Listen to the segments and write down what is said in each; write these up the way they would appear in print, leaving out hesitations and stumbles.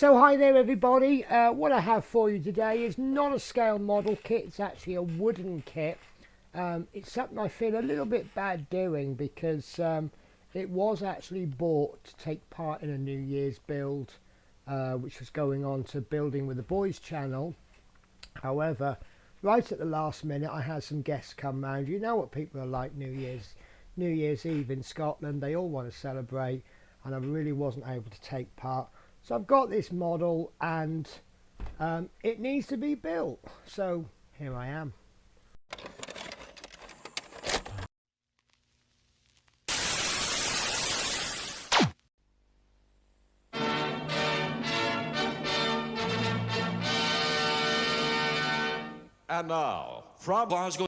So hi there everybody, what I have for you today is not a scale model kit, it's actually a wooden kit. It's something I feel a little bit bad doing because it was actually bought to take part in a New Year's build which was going on to Building with the Boys channel. However, right at the last minute I had some guests come round. You know what people are like New Year's Eve in Scotland, they all want to celebrate, and I really wasn't able to take part. So I've got this model and it needs to be built. So here I am. And now, from Glasgow.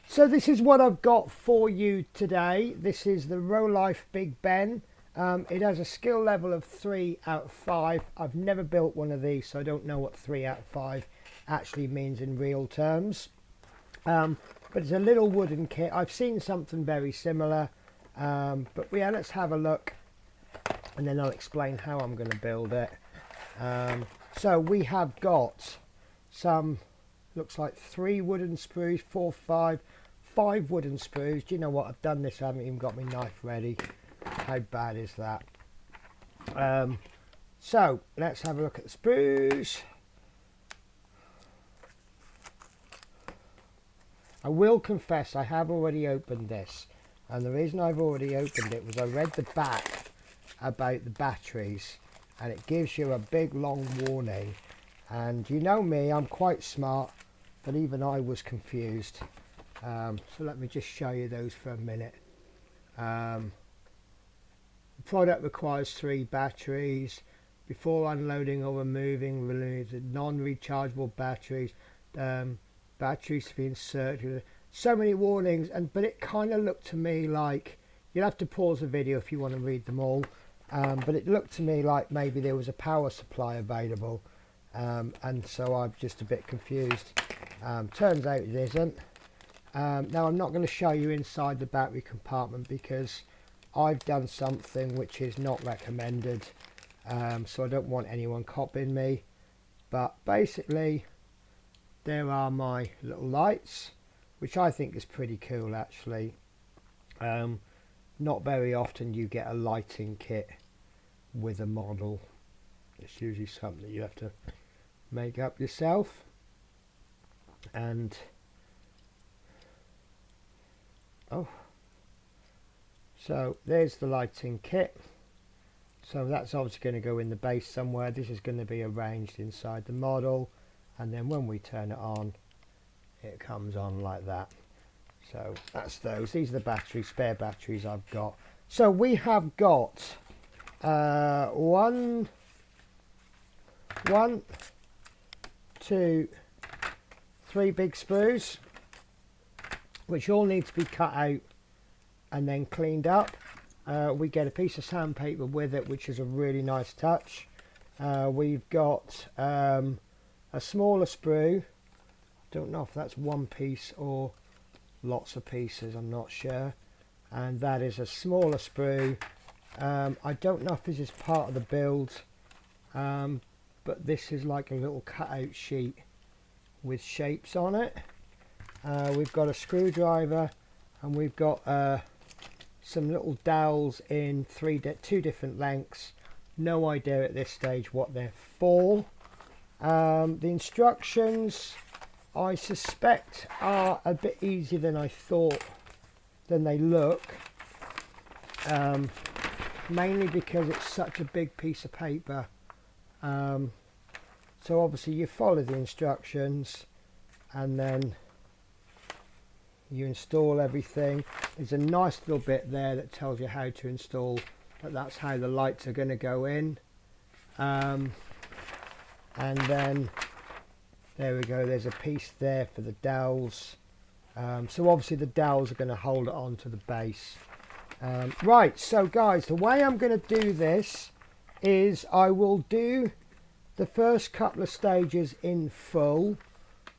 So this is what I've got for you today. This is the Rolife Big Ben. It has a skill level of 3 out of 5. I've never built one of these, so I don't know what 3 out of 5 actually means in real terms. But it's a little wooden kit. I've seen something very similar, but yeah, let's have a look and then I'll explain how I'm going to build it. So we have got some, looks like 3 wooden sprues, 4, 5 wooden sprues. Do you know what? I've done this, I haven't even got my knife ready. How bad is that? So let's have a look at the sprues. I will confess I have already opened this, and the reason I've already opened it was I read the back about the batteries and it gives you a big long warning, and you know me, I'm quite smart, but even I was confused. So let me just show you those for a minute. The product requires 3 batteries. Before unloading or removing, remove the non-rechargeable batteries. Batteries to be inserted. So many warnings, but it kind of looked to me like, you'll have to pause the video if you want to read them all, but it looked to me like maybe there was a power supply available, and so I'm just a bit confused. Turns out it isn't. Now I'm not going to show you inside the battery compartment because I've done something which is not recommended, so I don't want anyone copying me. But basically there are my little lights, which I think is pretty cool actually. Not very often you get a lighting kit with a model. It's usually something that you have to make up yourself. And so there's the lighting kit. So that's obviously going to go in the base somewhere. This is going to be arranged inside the model, and then when we turn it on, it comes on like that. So that's those. These are the batteries, spare batteries I've got. So we have got 1, 2, 3 big sprues, which all need to be cut out and then cleaned up. We get a piece of sandpaper with it, which is a really nice touch. We've got a smaller sprue. Don't know if that's one piece or lots of pieces, I'm not sure. And that is a smaller sprue. I don't know if this is part of the build, but this is like a little cutout sheet with shapes on it. We've got a screwdriver, and we've got some little dowels in 2 different lengths. No idea at this stage what they're for. The instructions, I suspect, are a bit easier than I thought, than they look, mainly because it's such a big piece of paper. So obviously you follow the instructions, and then you install everything. There's a nice little bit there that tells you how to install, but that's how the lights are going to go in. And then there we go, there's a piece there for the dowels. So obviously the dowels are going to hold it onto the base. Right, so guys, the way I'm going to do this is I will do the first couple of stages in full.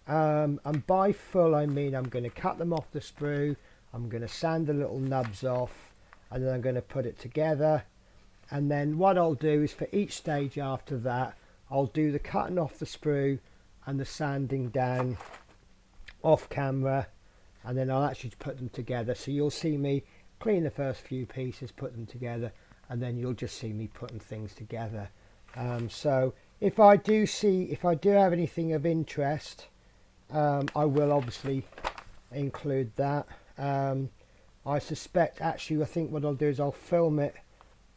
And by full I mean I'm going to cut them off the sprue, I'm going to sand the little nubs off, and then I'm going to put it together. And then what I'll do is for each stage after that, I'll do the cutting off the sprue and the sanding down off camera, and then I'll actually put them together. So you'll see me clean the first few pieces, put them together, and then you'll just see me putting things together. So if I do have anything of interest, I will obviously include that. I suspect, actually, I think what I'll do is I'll film it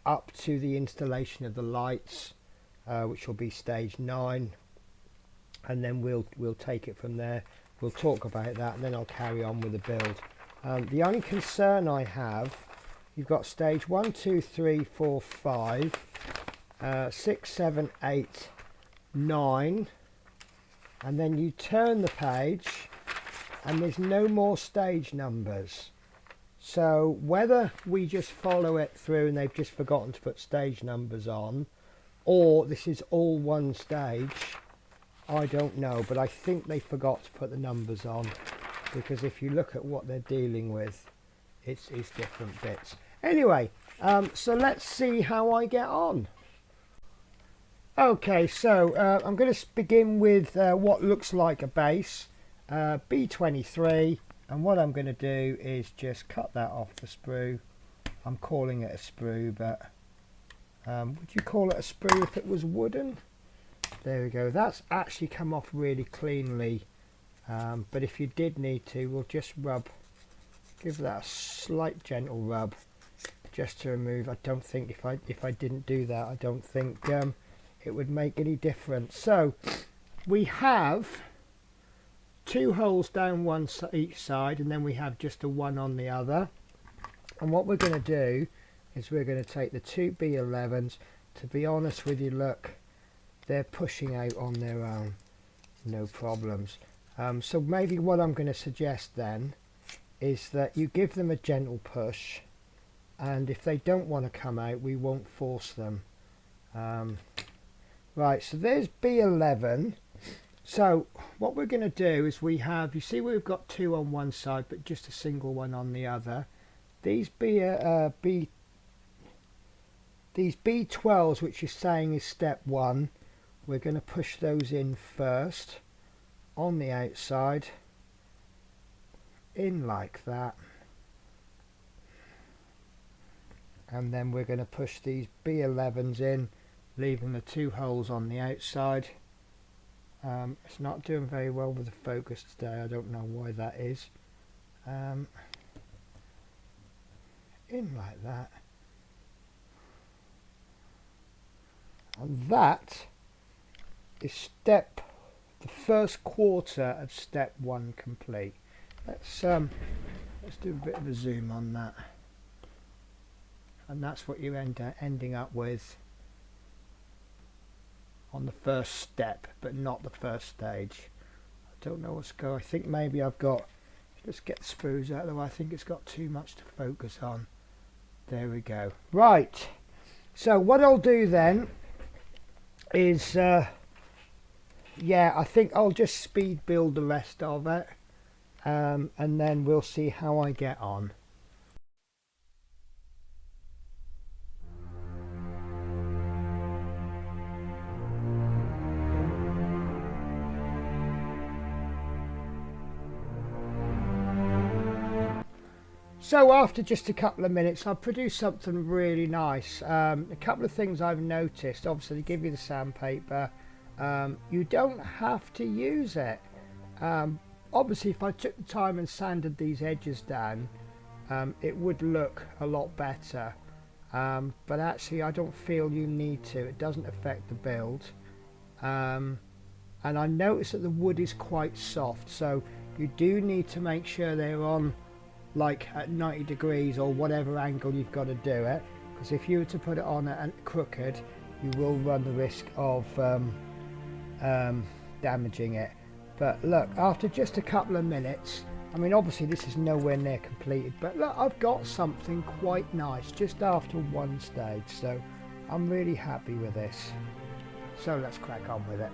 up to the installation of the lights, which will be stage 9, and then we'll take it from there. We'll talk about that, and then I'll carry on with the build. The only concern I have, you've got stage 1, 2, 3, 4, 5, 6, 7, 8, 9, and then you turn the page and there's no more stage numbers. So whether we just follow it through and they've just forgotten to put stage numbers on, or this is all one stage, I don't know, but I think they forgot to put the numbers on, because if you look at what they're dealing with, it's different bits. Anyway, so let's see how I get on. Okay, so I'm going to begin with what looks like a base, B23, and what I'm going to do is just cut that off the sprue. I'm calling it a sprue, but would you call it a sprue if it was wooden? There we go, that's actually come off really cleanly, but if you did need to, we'll just give that a slight gentle rub just to remove. I don't think if I didn't do that, I don't think it would make any difference. So we have 2 holes down each side, and then we have just a 1 on the other. And what we're going to do is we're going to take the 2 B11s. To be honest with you, look, they're pushing out on their own, no problems. So maybe what I'm going to suggest then is that you give them a gentle push, and if they don't want to come out, we won't force them. Right, so there's B11. So what we're going to do is you see we've got 2 on one side but just a single one on the other. These B12s, which you're saying is step 1, we're going to push those in first on the outside, in like that, and then we're going to push these B11s in, leaving the 2 holes on the outside. It's not doing very well with the focus today, I don't know why that is. In like that, and that is the first quarter of step 1 complete. Let's do a bit of a zoom on that, and that's what you're ending up with on the first step, but not the first stage. I don't know what's going. I think maybe I've got, let's get the sprues out of the way. I think it's got too much to focus on. There we go. Right, so what I'll do then is yeah, I think I'll just speed build the rest of it, and then we'll see how I get on. So after just a couple of minutes, I've produced something really nice. A couple of things I've noticed. Obviously, they give you the sandpaper. You don't have to use it. Obviously, if I took the time and sanded these edges down, it would look a lot better. But actually, I don't feel you need to. It doesn't affect the build. And I noticed that the wood is quite soft, so you do need to make sure they're on like at 90 degrees or whatever angle you've got to do it, because if you were to put it on at crooked, you will run the risk of damaging it. But look, after just a couple of minutes, I mean obviously this is nowhere near completed, but look, I've got something quite nice just after one stage, so I'm really happy with this. So let's crack on with it.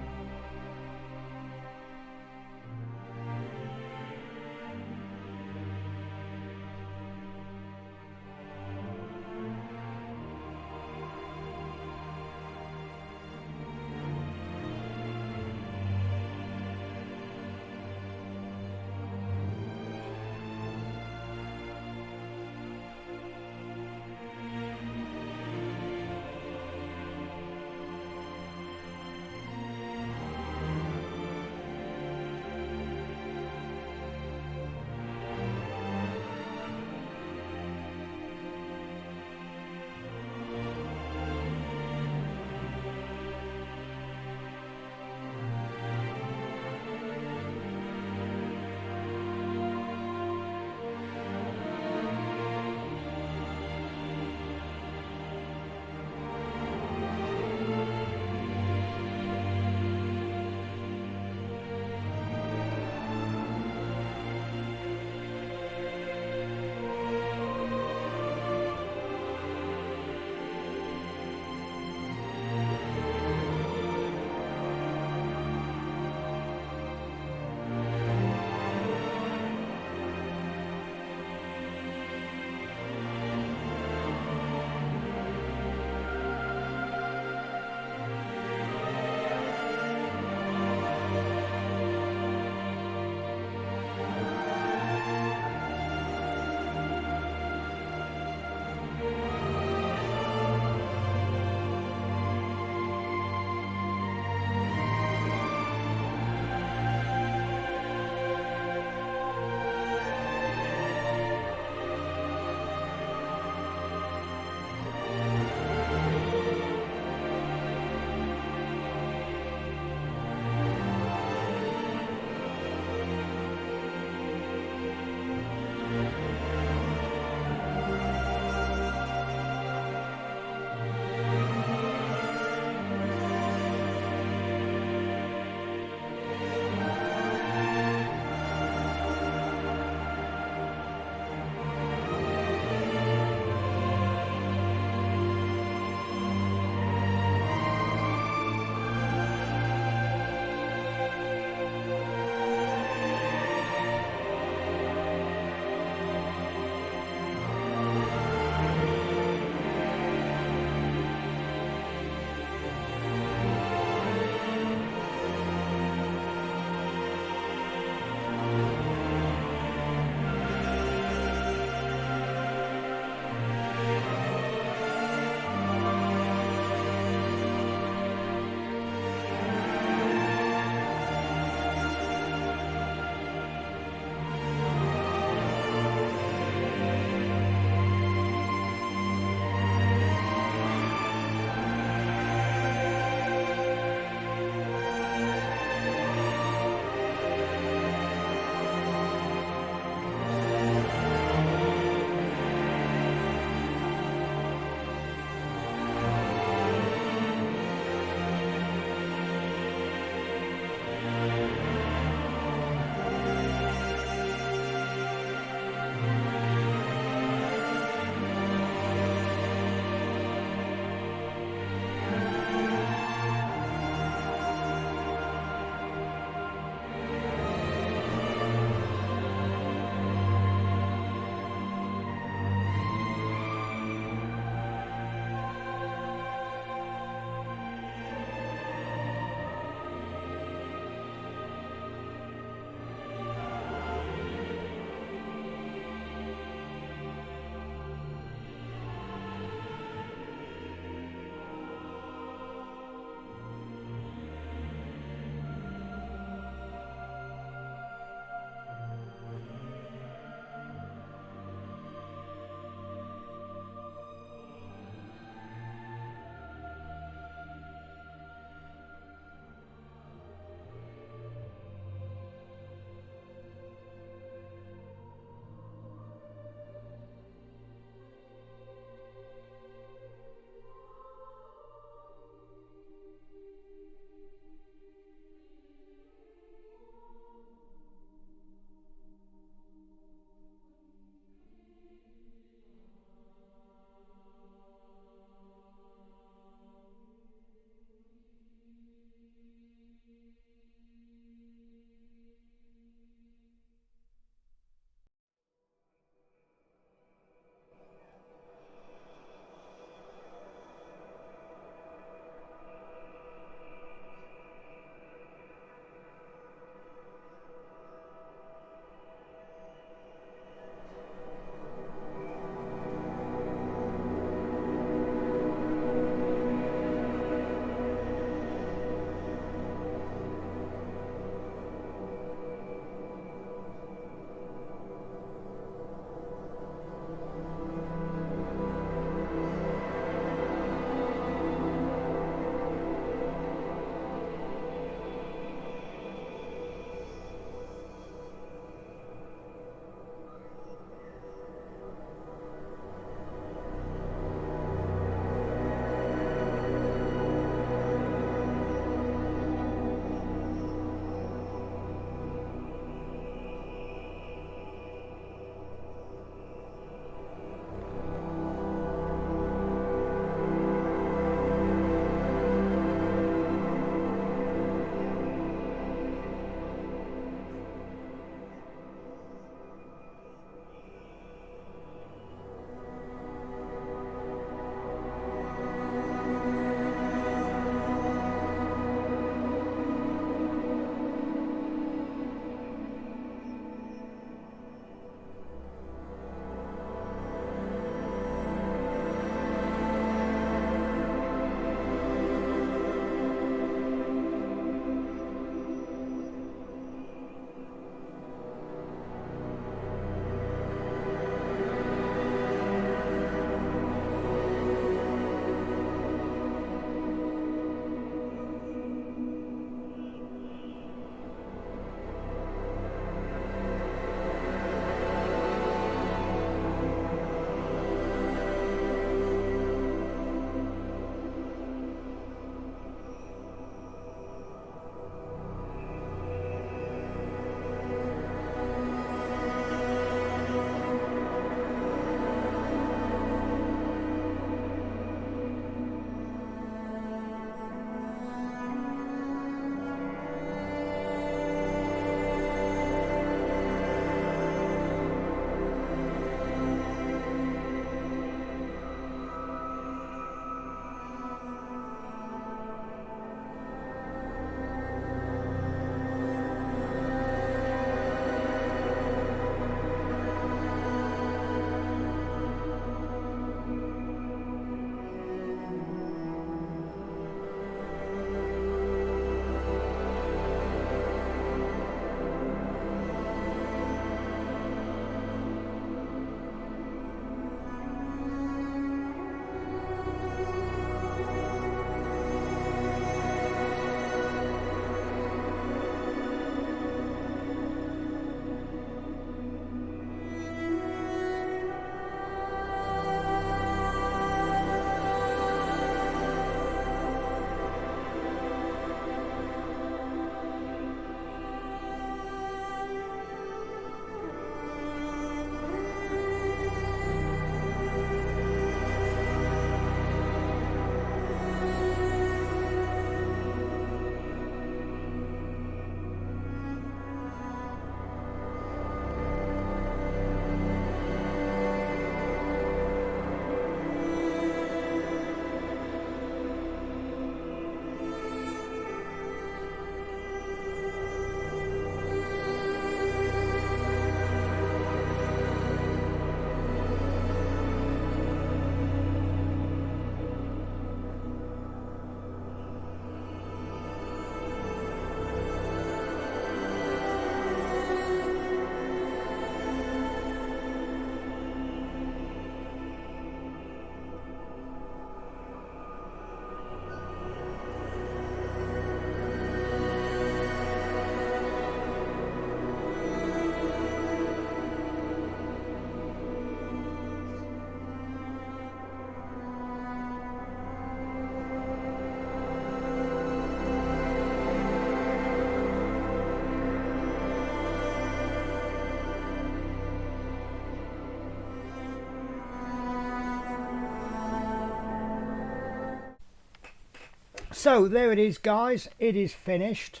So there it is, guys. It is finished.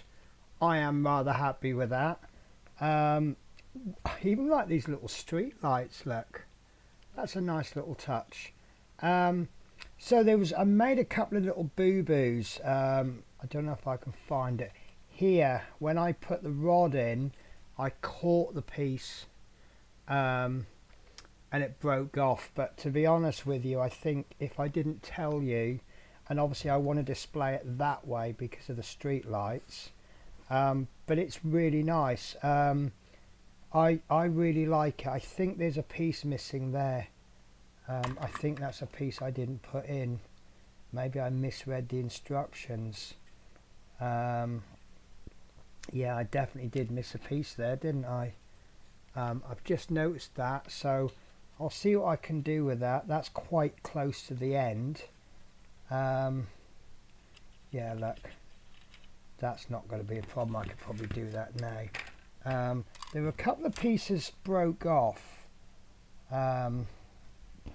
I am rather happy with that. I even like these little street lights. Look, that's a nice little touch. So I made a couple of little boo-boos. I don't know if I can find it here. When I put the rod in, I caught the piece and it broke off. But to be honest with you, I think if I didn't tell you, and obviously I want to display it that way because of the street lights, but it's really nice. I really like it. I think there's a piece missing there. I think that's a piece I didn't put in. Maybe I misread the instructions. Yeah, I definitely did miss a piece there, didn't I? I've just noticed that, so I'll see what I can do with that. That's quite close to the end. Yeah, look, that's not going to be a problem. I could probably do that now. There were a couple of pieces broke off,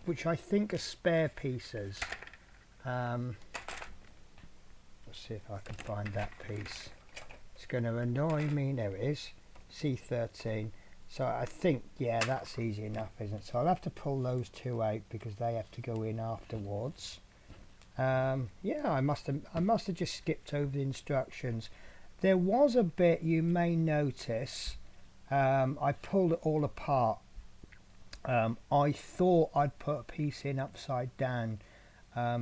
which I think are spare pieces. Let's see if I can find that piece. It's going to annoy me. There it is, C13. So I think, yeah, that's easy enough, isn't it? So I'll have to pull those two out because they have to go in afterwards. Yeah, I must have just skipped over the instructions. There was a bit you may notice. I pulled it all apart. I thought I'd put a piece in upside down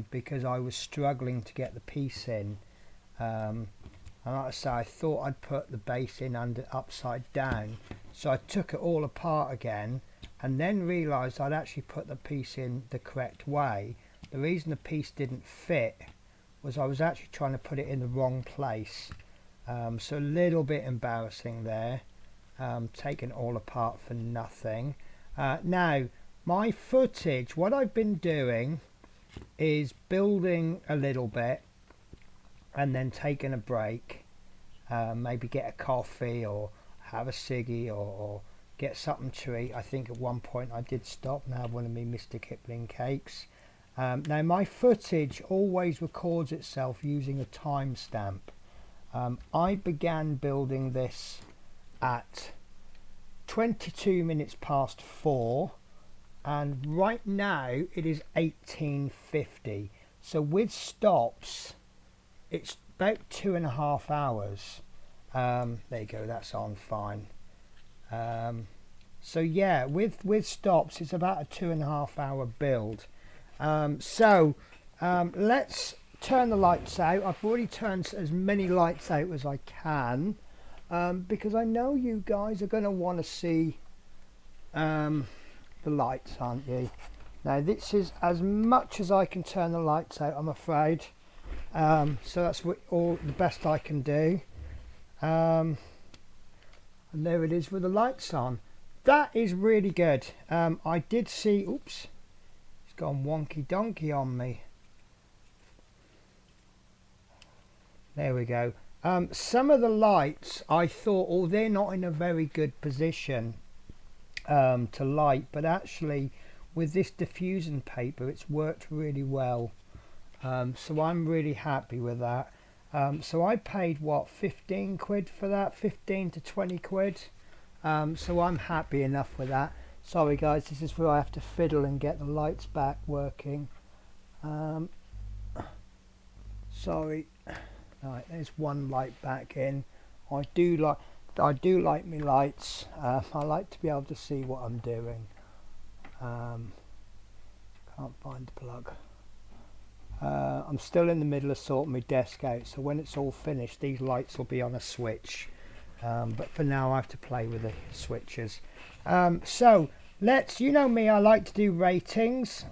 because I was struggling to get the piece in. And like I say, I thought I'd put the base in upside down. So I took it all apart again and then realised I'd actually put the piece in the correct way. The reason the piece didn't fit was I was actually trying to put it in the wrong place. So a little bit embarrassing there. Taking it all apart for nothing. Now, my footage, what I've been doing is building a little bit and then taking a break. Maybe get a coffee or have a ciggy or get something to eat. I think at one point I did stop and have one of me Mr. Kipling cakes. Now my footage always records itself using a timestamp. I began building this at 22 minutes past 4 and right now it is 18:50. So with stops it's about 2.5 hours. There you go, that's on fine. So yeah, with stops it's about a 2.5 hour build. Let's turn the lights out. I've already turned as many lights out as I can because I know you guys are going to want to see the lights, aren't you? Now this is as much as I can turn the lights out, I'm afraid. So that's the best I can do. And there it is with the lights on. That is really good. I did see, oops, it's gone wonky donkey on me. There we go. Some of the lights I thought, oh, they're not in a very good position to light, but actually with this diffusing paper it's worked really well. So I'm really happy with that. So I paid what, 15 quid for that, 15 to 20 quid. So I'm happy enough with that. Sorry guys, this is where I have to fiddle and get the lights back working. Sorry. Right, there's one light back in. I do like my lights. I like to be able to see what I'm doing. Can't find the plug. I'm still in the middle of sorting my desk out, so when it's all finished these lights will be on a switch, but for now I have to play with the switches. So let's, you know me, I like to do ratings.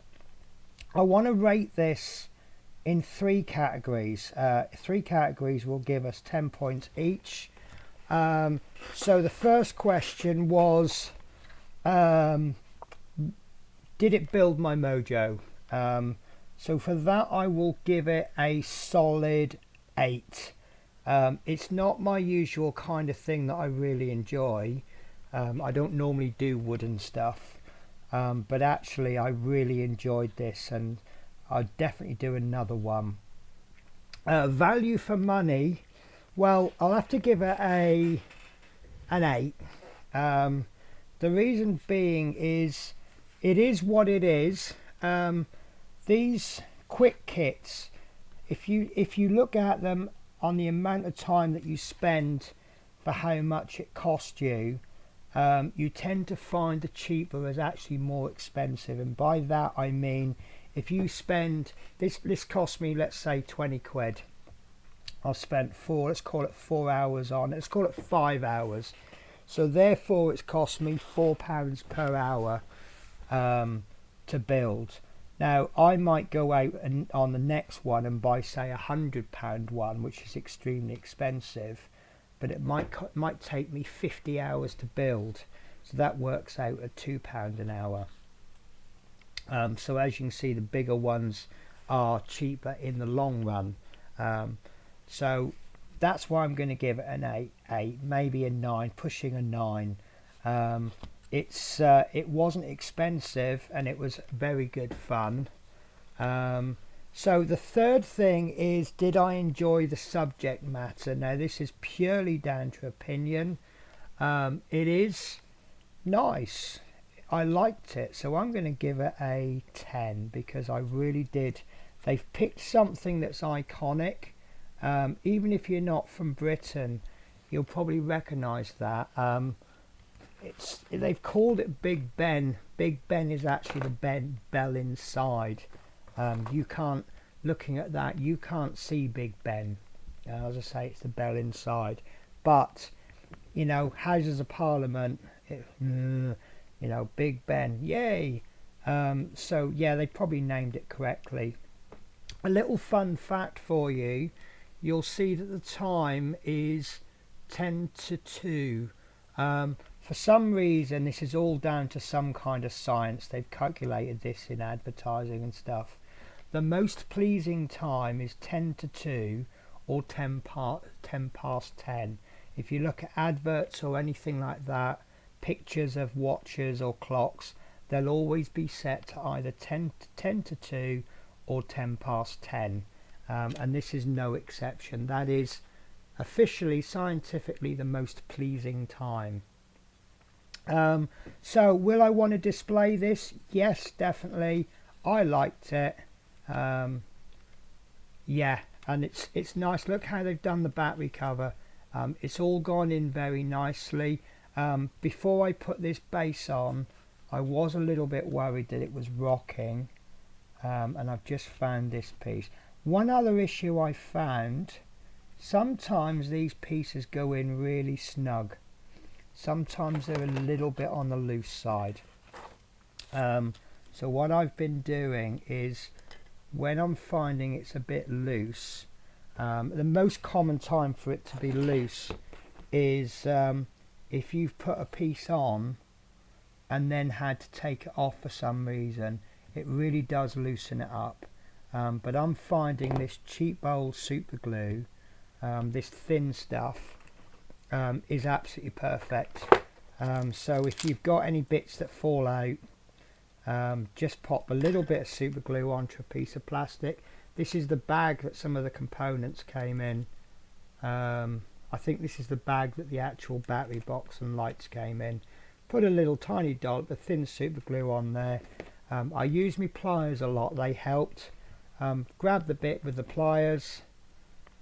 I want to rate this in 3 categories. 3 categories will give us 10 points each. So the first question was, did it build my mojo? So for that I will give it a solid 8. It's not my usual kind of thing that I really enjoy. I don't normally do wooden stuff, but actually I really enjoyed this and I'd definitely do another one. Value for money, well, I'll have to give it an 8. The reason being is it is what it is. These quick kits, if you look at them on the amount of time that you spend for how much it cost you, you tend to find the cheaper is actually more expensive. And by that I mean, if you spend this cost me, let's say 20 quid. I've spent let's call it 4 hours on it. Let's call it 5 hours. So therefore it's cost me £4 per hour to build. Now I might go out and on the next one and buy, say, £100 one, which is extremely expensive, but it might take me 50 hours to build. So that works out at £2 an hour. So as you can see, the bigger ones are cheaper in the long run. So that's why I'm going to give it an 8, maybe a 9, pushing a 9. It wasn't expensive and it was very good fun. So the third thing is, did I enjoy the subject matter? Now this is purely down to opinion. It is nice. I liked it, so I'm going to give it a 10 because I really did. They've picked something that's iconic. Even if you're not from Britain, you'll probably recognise that. They've called it Big Ben. Big Ben is actually the bell inside. You can't, looking at that, you can't see Big Ben. As I say, it's the bell inside. But you know, Houses of Parliament. You know, Big Ben, yay. So yeah, they probably named it correctly. A little fun fact for you, you'll see that the time is 10 to 2. For some reason, this is all down to some kind of science. They've calculated this in advertising and stuff. The most pleasing time is 10 to 2 or 10 past 10. If you look at adverts or anything like that, pictures of watches or clocks, they'll always be set to either 10 to 2 or 10 past 10. And this is no exception. That is officially, scientifically, the most pleasing time. So will I want to display this? Yes, definitely. I liked it. Yeah, and it's nice. Look how they've done the battery cover. It's all gone in very nicely. Before I put this base on, I was a little bit worried that it was rocking, and I've just found this piece. One other issue I found, sometimes these pieces go in really snug. Sometimes they're a little bit on the loose side. So what I've been doing is, when I'm finding it's a bit loose, the most common time for it to be loose is if you've put a piece on and then had to take it off for some reason. It really does loosen it up. But I'm finding this cheap old super glue, this thin stuff, is absolutely perfect. So if you've got any bits that fall out, just pop a little bit of super glue onto a piece of plastic. This is the bag that some of the components came in. I think this is the bag that the actual battery box and lights came in. Put a little tiny dollop of thin super glue on there. I use my pliers a lot, they helped. Grab the bit with the pliers,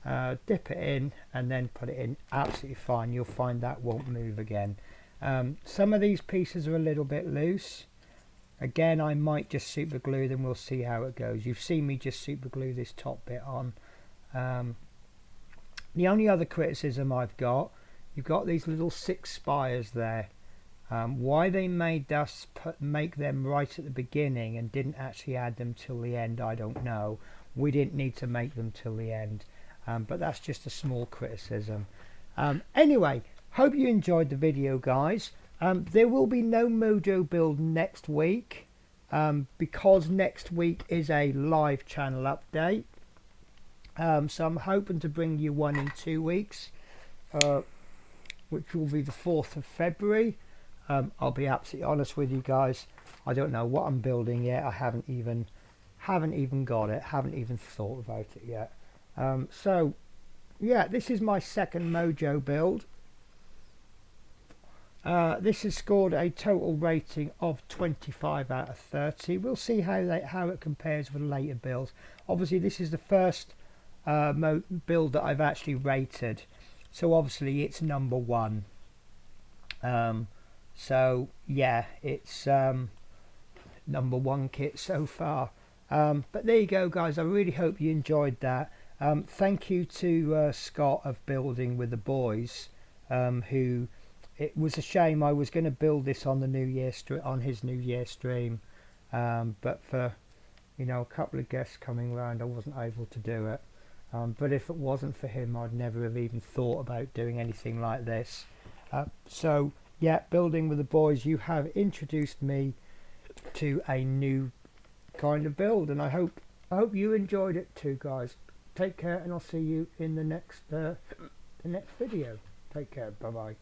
dip it in and then put it in, absolutely fine. You'll find that won't move again. Some of these pieces are a little bit loose. Again, I might just super glue them, we'll see how it goes. You've seen me just super glue this top bit on. The only other criticism I've got, you've got these little 6 spires there. Why they made us make them right at the beginning and didn't actually add them till the end, I don't know. We didn't need to make them till the end, but that's just a small criticism. Anyway, hope you enjoyed the video, guys. There will be no Mojo build next week, because next week is a live channel update. So I'm hoping to bring you one in 2 weeks, which will be the 4th of February. I'll be absolutely honest with you guys, I don't know what I'm building yet. I haven't even got it, haven't even thought about it yet. So yeah, this is my second Mojo build. This has scored a total rating of 25 out of 30. We'll see how it compares with later builds. Obviously this is the first build that I've actually rated, so obviously it's number one. So yeah, it's number one kit so far. But there you go, guys. I really hope you enjoyed that. Thank you to Scott of Building with the Boys, who, it was a shame I was going to build this on the on his New Year stream, but for a couple of guests coming around, I wasn't able to do it. But if it wasn't for him, I'd never have even thought about doing anything like this. So yeah, Building with the Boys, you have introduced me to a new kind of build, and I hope you enjoyed it too, guys. Take care, and I'll see you in the next video. Take care. Bye bye.